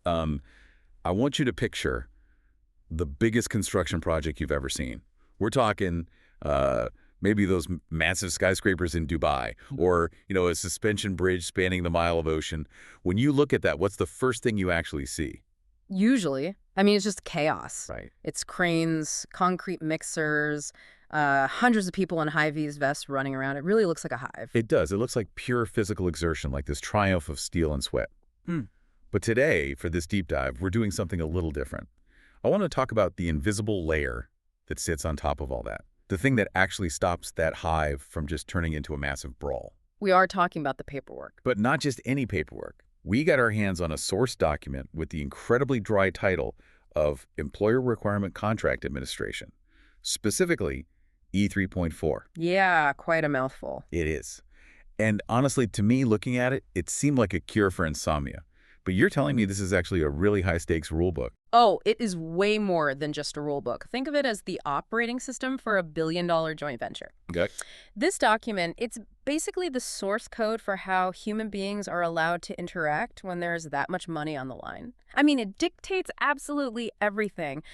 I want you to picture the biggest construction project you've ever seen. We're talking maybe those massive skyscrapers in Dubai or, a suspension bridge spanning the mile of ocean. When you look at that, what's the first thing you actually see? Usually. I mean, it's just chaos. Right. It's cranes, concrete mixers, hundreds of people in high-vis vests running around. It really looks like a hive. It does. It looks like pure physical exertion, like this triumph of steel and sweat. Mm. But today, for this deep dive, we're doing something a little different. I want to talk about the invisible layer that sits on top of all that. The thing that actually stops that hive from just turning into a massive brawl. We are talking about the paperwork. But not just any paperwork. We got our hands on a source document with the incredibly dry title of Employer Requirement Contract Administration, specifically E3.4. Yeah, quite a mouthful. It is. And honestly, to me, looking at it, it seemed like a cure for insomnia. But you're telling me this is actually a really high-stakes rule book. Oh, it is way more than just a rule book. Think of it as the operating system for a billion-dollar joint venture. Okay. This document, it's basically the source code for how human beings are allowed to interact when there's that much money on the line. I mean, it dictates absolutely everything,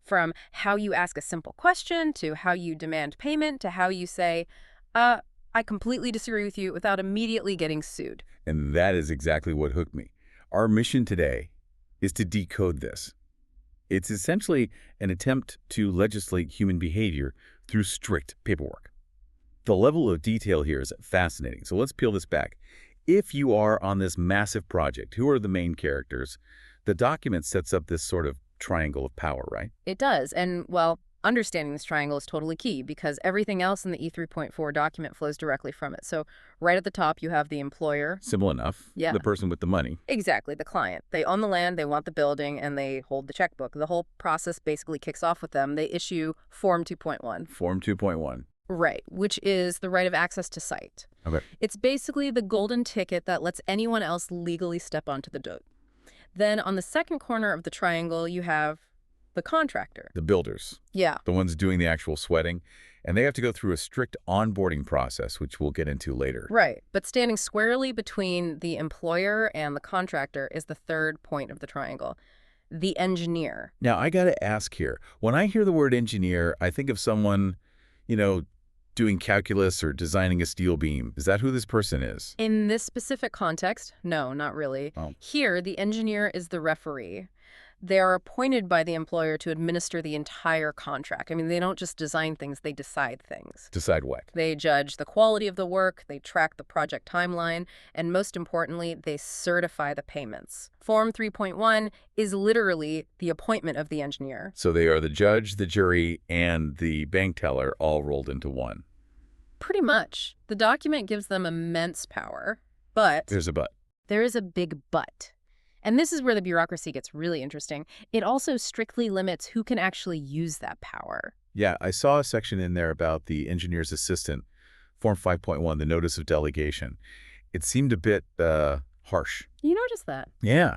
from how you ask a simple question to how you demand payment to how you say, I completely disagree with you without immediately getting sued. And that is exactly what hooked me. Our mission today is to decode this. It's essentially an attempt to legislate human behavior through strict paperwork. The level of detail here is fascinating, so let's peel this back. If you are on this massive project, who are the main characters? The document sets up this sort of triangle of power, right? It does, and, well, understanding this triangle is totally key because everything else in the E3.4 document flows directly from it. So right at the top, you have the employer. Simple enough. Yeah. The person with the money. Exactly, the client. They own the land, they want the building, and they hold the checkbook. The whole process basically kicks off with them. They issue Form 2.1. Form 2.1. Right, which is the right of access to site. Okay. It's basically the golden ticket that lets anyone else legally step onto the dirt. Then on the second corner of the triangle, you have the contractor. The builders. Yeah. The ones doing the actual sweating. And they have to go through a strict onboarding process, which we'll get into later. Right. But standing squarely between the employer and the contractor is the third point of the triangle, the engineer. Now, I got to ask here. When I hear the word engineer, I think of someone, doing calculus or designing a steel beam. Is that who this person is? In this specific context, no, not really. Oh. Here, the engineer is the referee. They are appointed by the employer to administer the entire contract. I mean, they don't just design things, they decide things. Decide what? They judge the quality of the work, they track the project timeline, and most importantly, they certify the payments. Form 3.1 is literally the appointment of the engineer. So they are the judge, the jury, and the bank teller all rolled into one. Pretty much. The document gives them immense power, but There's a but. there is a big but. And this is where the bureaucracy gets really interesting. It also strictly limits who can actually use that power. Yeah, I saw a section in there about the engineer's assistant, Form 5.1, the Notice of Delegation. It seemed a bit harsh. You noticed that? Yeah.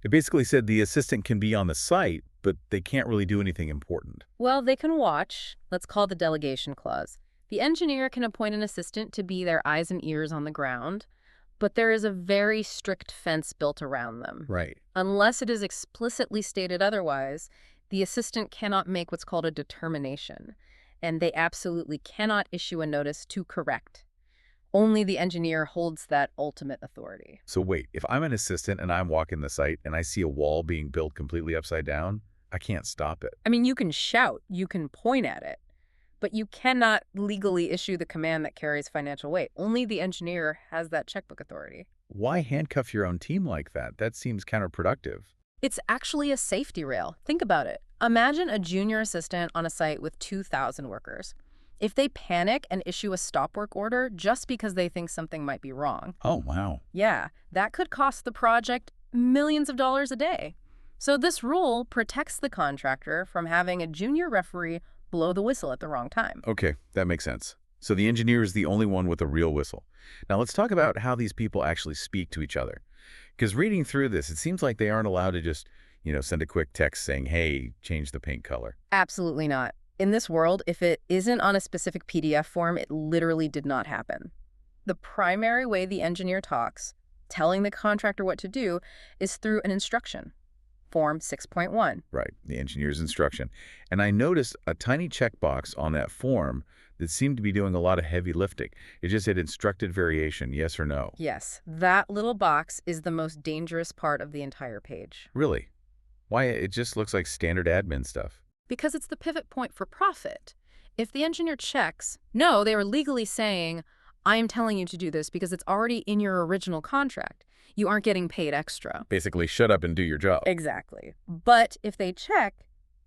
It basically said the assistant can be on the site, but they can't really do anything important. Well, they can watch. Let's call the delegation clause. The engineer can appoint an assistant to be their eyes and ears on the ground, but there is a very strict fence built around them. Right. Unless it is explicitly stated otherwise, the assistant cannot make what's called a determination, and they absolutely cannot issue a notice to correct. Only the engineer holds that ultimate authority. So wait, if I'm an assistant and I'm walking the site and I see a wall being built completely upside down, I can't stop it. I mean, you can shout, you can point at it, but you cannot legally issue the command that carries financial weight. Only the engineer has that checkbook authority. Why handcuff your own team like that? That seems counterproductive. It's actually a safety rail. Think about it. Imagine a junior assistant on a site with 2,000 workers. If they panic and issue a stop work order just because they think something might be wrong. Oh, wow. Yeah, that could cost the project millions of dollars a day. So this rule protects the contractor from having a junior referee blow the whistle at the wrong time. Okay, that makes sense. So the engineer is the only one with a real whistle. Now let's talk about how these people actually speak to each other. Because reading through this, it seems like they aren't allowed to just, send a quick text saying, hey, change the paint color. Absolutely not. In this world, if it isn't on a specific PDF form, it literally did not happen. The primary way the engineer talks, telling the contractor what to do, is through an instruction. Form 6.1. Right, the engineer's instruction. And I noticed a tiny checkbox on that form that seemed to be doing a lot of heavy lifting. It just said instructed variation, yes or no. Yes, that little box is the most dangerous part of the entire page. Really? Why? It just looks like standard admin stuff. Because it's the pivot point for profit. If the engineer checks, no, they are legally saying, I am telling you to do this because it's already in your original contract. You aren't getting paid extra. Basically, shut up and do your job. Exactly. But if they check,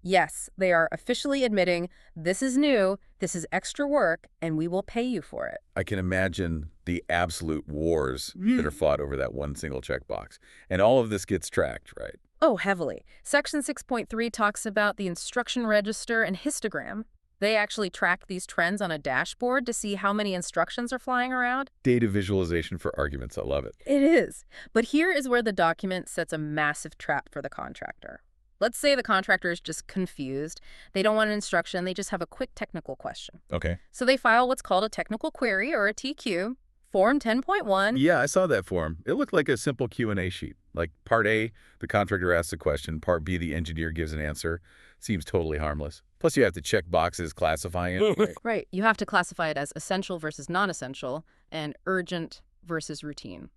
yes, they are officially admitting this is new, this is extra work, and we will pay you for it. I can imagine the absolute wars that are fought over that one single checkbox. And all of this gets tracked, right? Oh, heavily. Section 6.3 talks about the instruction register and histogram. They actually track these trends on a dashboard to see how many instructions are flying around. Data visualization for arguments. I love it. It is. But here is where the document sets a massive trap for the contractor. Let's say the contractor is just confused. They don't want an instruction. They just have a quick technical question. Okay. So they file what's called a technical query, or a TQ, Form 10.1. Yeah, I saw that form. It looked like a simple Q&A sheet. Like Part A, the contractor asks a question. Part B, the engineer gives an answer. Seems totally harmless. Plus, you have to check boxes classifying it. Right. You have to classify it as essential versus non-essential and urgent versus routine.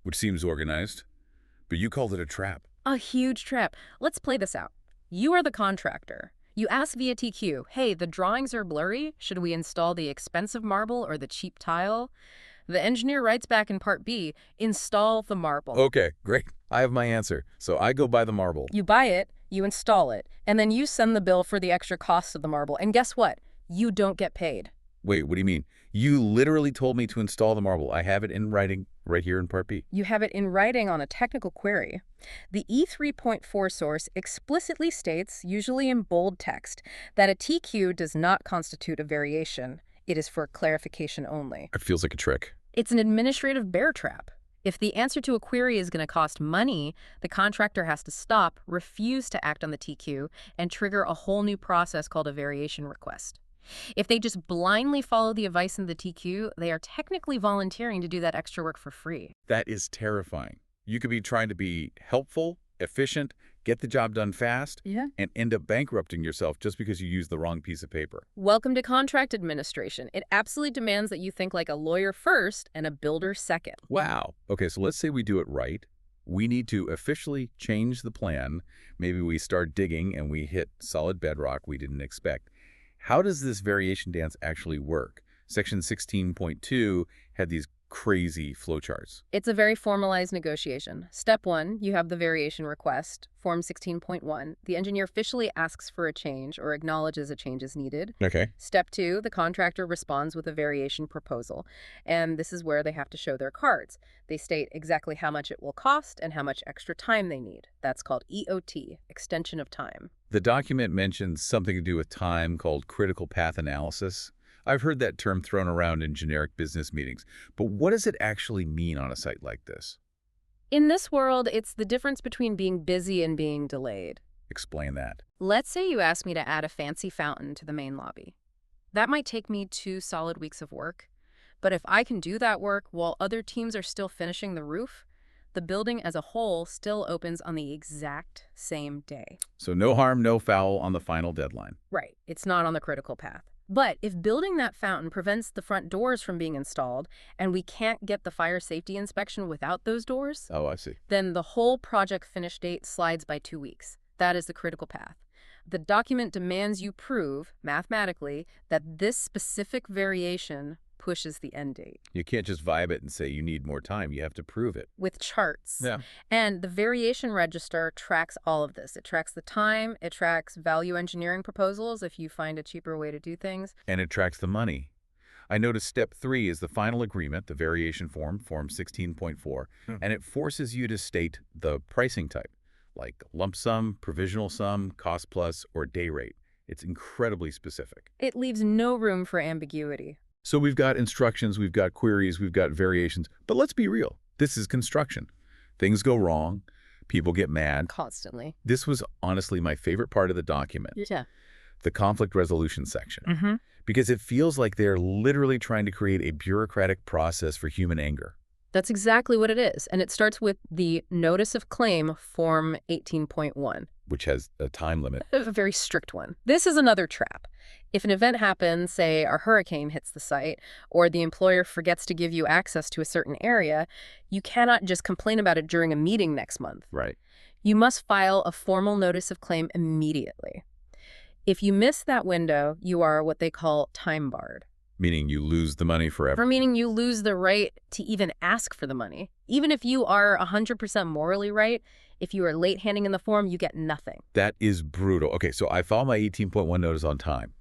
Which seems organized. But you called it a trap. A huge trap. Let's play this out. You are the contractor. You ask via TQ, hey, the drawings are blurry. Should we install the expensive marble or the cheap tile? The engineer writes back in Part B, install the marble. Okay, great. I have my answer. So I go buy the marble. You buy it, you install it, and then you send the bill for the extra costs of the marble. And guess what? You don't get paid. Wait, what do you mean? You literally told me to install the marble. I have it in writing right here in Part B. You have it in writing on a technical query. The E3.4 source explicitly states, usually in bold text, that a TQ does not constitute a variation. It is for clarification only. It feels like a trick. It's an administrative bear trap. If the answer to a query is going to cost money, the contractor has to stop, refuse to act on the TQ, and trigger a whole new process called a variation request. If they just blindly follow the advice in the TQ, they are technically volunteering to do that extra work for free. That is terrifying. You could be trying to be helpful, efficient, get the job done fast, and end up bankrupting yourself just because you used the wrong piece of paper. Welcome to contract administration. It absolutely demands that you think like a lawyer first and a builder second. Wow. Okay, so let's say we do it right. We need to officially change the plan. Maybe we start digging and we hit solid bedrock we didn't expect. How does this variation dance actually work? Section 16.2 had these crazy flowcharts. It's a very formalized negotiation. Step 1, you have the variation request, Form 16.1. The engineer officially asks for a change or acknowledges a change is needed. Okay. Step 2, the contractor responds with a variation proposal. And this is where they have to show their cards. They state exactly how much it will cost and how much extra time they need. That's called EOT, extension of time. The document mentions something to do with time called critical path analysis. I've heard that term thrown around in generic business meetings, but what does it actually mean on a site like this? In this world, it's the difference between being busy and being delayed. Explain that. Let's say you ask me to add a fancy fountain to the main lobby. That might take me 2 solid weeks of work, but if I can do that work while other teams are still finishing the roof, the building as a whole still opens on the exact same day. So no harm, no foul on the final deadline. Right. It's not on the critical path. But if building that fountain prevents the front doors from being installed and we can't get the fire safety inspection without those doors, Oh, I see. then the whole project finish date slides by 2 weeks. That is the critical path. The document demands you prove, mathematically, that this specific variation pushes the end date. You can't just vibe it and say you need more time. You have to prove it. With charts. Yeah. And the variation register tracks all of this. It tracks the time, it tracks value engineering proposals if you find a cheaper way to do things. And it tracks the money. I noticed step 3 is the final agreement, the variation form, Form 16.4, and it forces you to state the pricing type, like lump sum, provisional sum, cost plus, or day rate. It's incredibly specific. It leaves no room for ambiguity. So we've got instructions, we've got queries, we've got variations, but let's be real. This is construction. Things go wrong. People get mad. Constantly. This was honestly my favorite part of the document. Yeah. The conflict resolution section. Because it feels like they're literally trying to create a bureaucratic process for human anger. That's exactly what it is, and it starts with the Notice of Claim, Form 18.1. Which has a time limit. A very strict one. This is another trap. If an event happens, say a hurricane hits the site, or the employer forgets to give you access to a certain area, you cannot just complain about it during a meeting next month. Right. You must file a formal notice of claim immediately. If you miss that window, you are what they call time barred. Meaning you lose the money forever. Meaning you lose the right to even ask for the money. Even if you are 100% morally right, if you are late handing in the form, you get nothing. That is brutal. Okay, so I filed my 18.1 notice on time.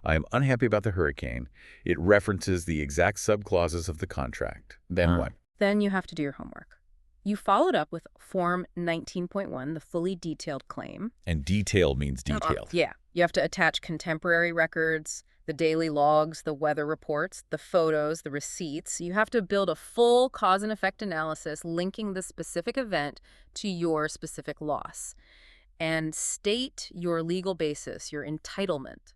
I am unhappy about the hurricane. It references the exact subclauses of the contract. Then what? Then you have to do your homework. You followed up with Form 19.1, the fully detailed claim. And detailed means detailed. Yeah. You have to attach contemporary records, the daily logs, the weather reports, the photos, the receipts. You have to build a full cause and effect analysis linking the specific event to your specific loss. And state your legal basis, your entitlement.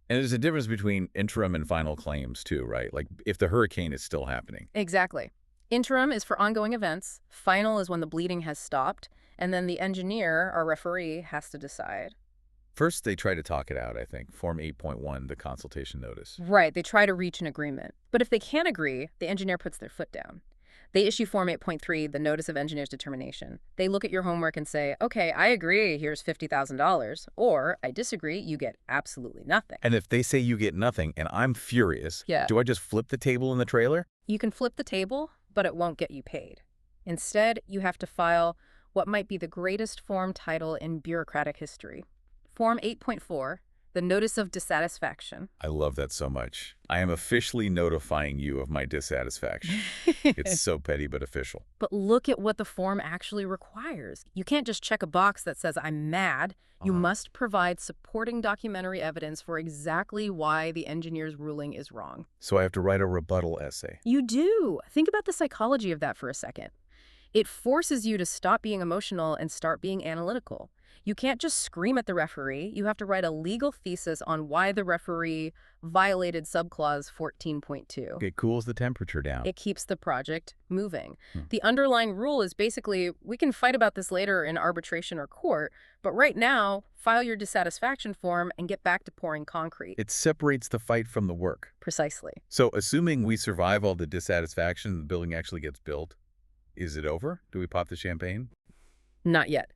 And there's a difference between interim and final claims too, right? Like if the hurricane is still happening. Exactly. Interim is for ongoing events. Final is when the bleeding has stopped. And then the engineer, or referee, has to decide. First, they try to talk it out, I think. Form 8.1, the consultation notice. Right. They try to reach an agreement. But if they can't agree, the engineer puts their foot down. They issue Form 8.3, the Notice of Engineer's Determination. They look at your homework and say, okay, I agree, here's $50,000. Or, I disagree, you get absolutely nothing. And if they say you get nothing and I'm furious, do I just flip the table in the trailer? You can flip the table, but it won't get you paid. Instead, you have to file what might be the greatest form title in bureaucratic history. Form 8.4, the Notice of Dissatisfaction. I love that so much. I am officially notifying you of my dissatisfaction. It's so petty but official. But look at what the form actually requires. You can't just check a box that says, I'm mad. You must provide supporting documentary evidence for exactly why the engineer's ruling is wrong. So I have to write a rebuttal essay. You do. Think about the psychology of that for a second. It forces you to stop being emotional and start being analytical. You can't just scream at the referee. You have to write a legal thesis on why the referee violated subclause 14.2. It cools the temperature down. It keeps the project moving. The underlying rule is basically, we can fight about this later in arbitration or court, but right now, file your dissatisfaction form and get back to pouring concrete. It separates the fight from the work. Precisely. So assuming we survive all the dissatisfaction and the building actually gets built, is it over? Do we pop the champagne? Not yet.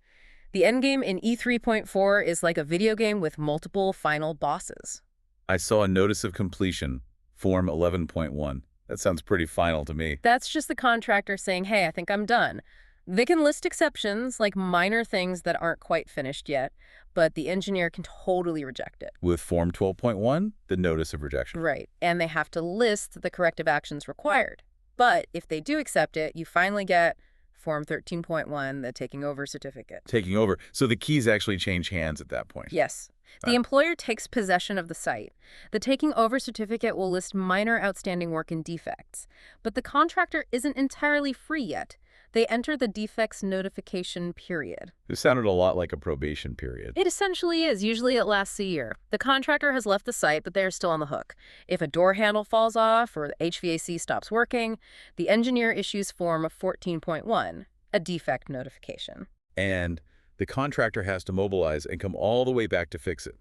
The endgame in E3.4 is like a video game with multiple final bosses. I saw a notice of completion, Form 11.1. That sounds pretty final to me. That's just the contractor saying, hey, I think I'm done. They can list exceptions, like minor things that aren't quite finished yet, but the engineer can totally reject it. With Form 12.1, the notice of rejection. Right, and they have to list the corrective actions required. But if they do accept it, you finally get Form 13.1, the taking over certificate. Taking over. So the keys actually change hands at that point. Yes. The employer takes possession of the site. The taking over certificate will list minor outstanding work and defects. But the contractor isn't entirely free yet. They enter the defects notification period. This sounded a lot like a probation period. It essentially is. Usually it lasts a year. The contractor has left the site, but they're still on the hook. If a door handle falls off or the HVAC stops working, the engineer issues Form 14.1, a defect notification. And the contractor has to mobilize and come all the way back to fix it.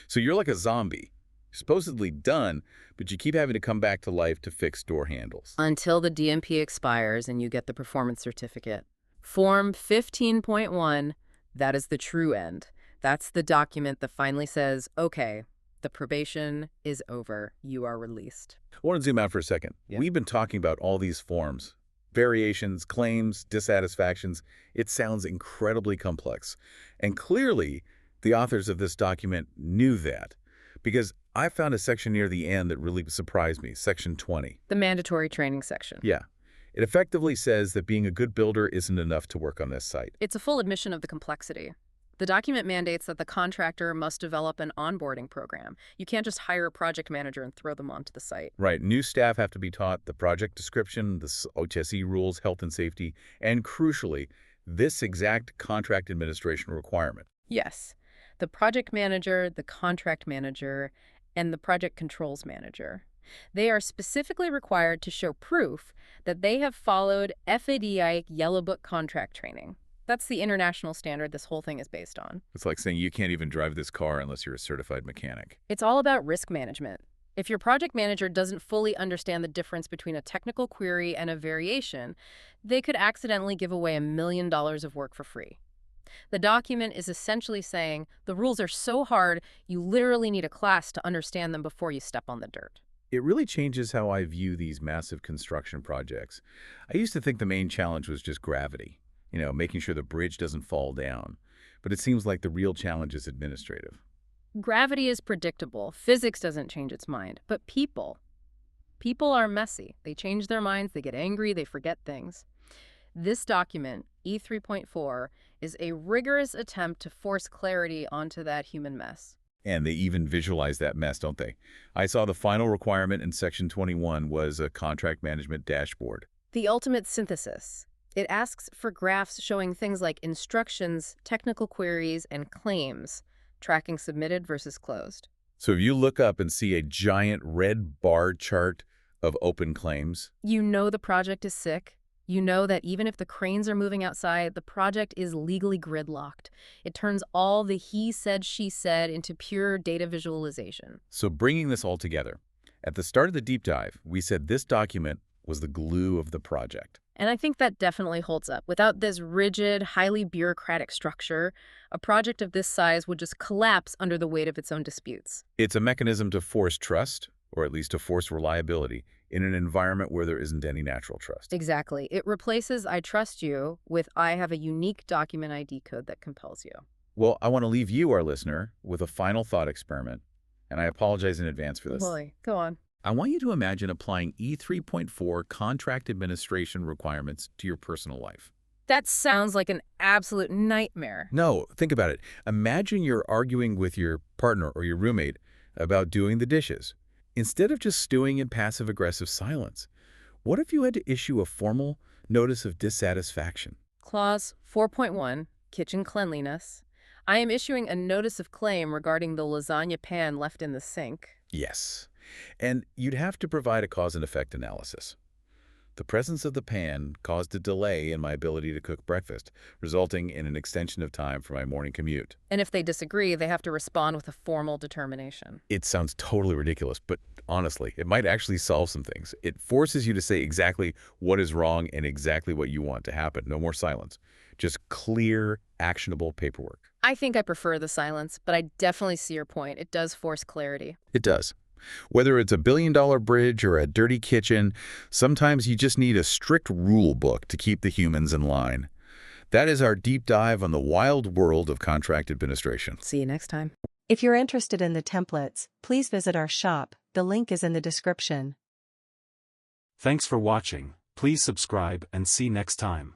So you're like a zombie. Supposedly done, but you keep having to come back to life to fix door handles. Until the DMP expires and you get the performance certificate. Form 15.1, that is the true end. That's the document that finally says, okay, the probation is over. You are released. I want to zoom out for a second. Yeah. We've been talking about all these forms, variations, claims, dissatisfactions. It sounds incredibly complex. And clearly, the authors of this document knew that. Because I found a section near the end that really surprised me, Section 20. The mandatory training section. Yeah. It effectively says that being a good builder isn't enough to work on this site. It's a full admission of the complexity. The document mandates that the contractor must develop an onboarding program. You can't just hire a project manager and throw them onto the site. Right. New staff have to be taught the project description, the HSE rules, health and safety, and crucially, this exact contract administration requirement. Yes. The project manager, the contract manager, and the project controls manager. They are specifically required to show proof that they have followed FIDIC Yellow Book contract training. That's the international standard this whole thing is based on. It's like saying you can't even drive this car unless you're a certified mechanic. It's all about risk management. If your project manager doesn't fully understand the difference between a technical query and a variation, they could accidentally give away $1 million of work for free. The document is essentially saying the rules are so hard, you literally need a class to understand them before you step on the dirt. It really changes how I view these massive construction projects. I used to think the main challenge was just gravity, making sure the bridge doesn't fall down. But it seems like the real challenge is administrative. Gravity is predictable. Physics doesn't change its mind. But people are messy. They change their minds, they get angry, they forget things. This document, E3.4, is a rigorous attempt to force clarity onto that human mess. And they even visualize that mess, don't they? I saw the final requirement in Section 21 was a contract management dashboard. The ultimate synthesis. It asks for graphs showing things like instructions, technical queries, and claims, tracking submitted versus closed. So if you look up and see a giant red bar chart of open claims, you know the project is sick. You know that even if the cranes are moving outside, the project is legally gridlocked. It turns all the he said, she said into pure data visualization. So bringing this all together, at the start of the deep dive, we said this document was the glue of the project. And I think that definitely holds up. Without this rigid, highly bureaucratic structure, a project of this size would just collapse under the weight of its own disputes. It's a mechanism to force trust, or at least to force reliability, in an environment where there isn't any natural trust. Exactly. It replaces I trust you with I have a unique document ID code that compels you. Well, I want to leave you, our listener, with a final thought experiment, and I apologize in advance for this. Boy, go on. I want you to imagine applying E3.4 contract administration requirements to your personal life. That sounds like an absolute nightmare. No, think about it. Imagine you're arguing with your partner or your roommate about doing the dishes. Instead of just stewing in passive-aggressive silence, what if you had to issue a formal notice of dissatisfaction? Clause 4.1, kitchen cleanliness. I am issuing a notice of claim regarding the lasagna pan left in the sink. Yes. And you'd have to provide a cause and effect analysis. The presence of the pan caused a delay in my ability to cook breakfast, resulting in an extension of time for my morning commute. And if they disagree, they have to respond with a formal determination. It sounds totally ridiculous, but honestly, it might actually solve some things. It forces you to say exactly what is wrong and exactly what you want to happen. No more silence. Just clear, actionable paperwork. I think I prefer the silence, but I definitely see your point. It does force clarity. It does. Whether it's a billion-dollar bridge or a dirty kitchen, sometimes you just need a strict rule book to keep the humans in line. That is our deep dive on the wild world of contract administration. See you next time. If you're interested in the templates, please visit our shop. The link is in the description. Thanks for watching. Please subscribe and see next time.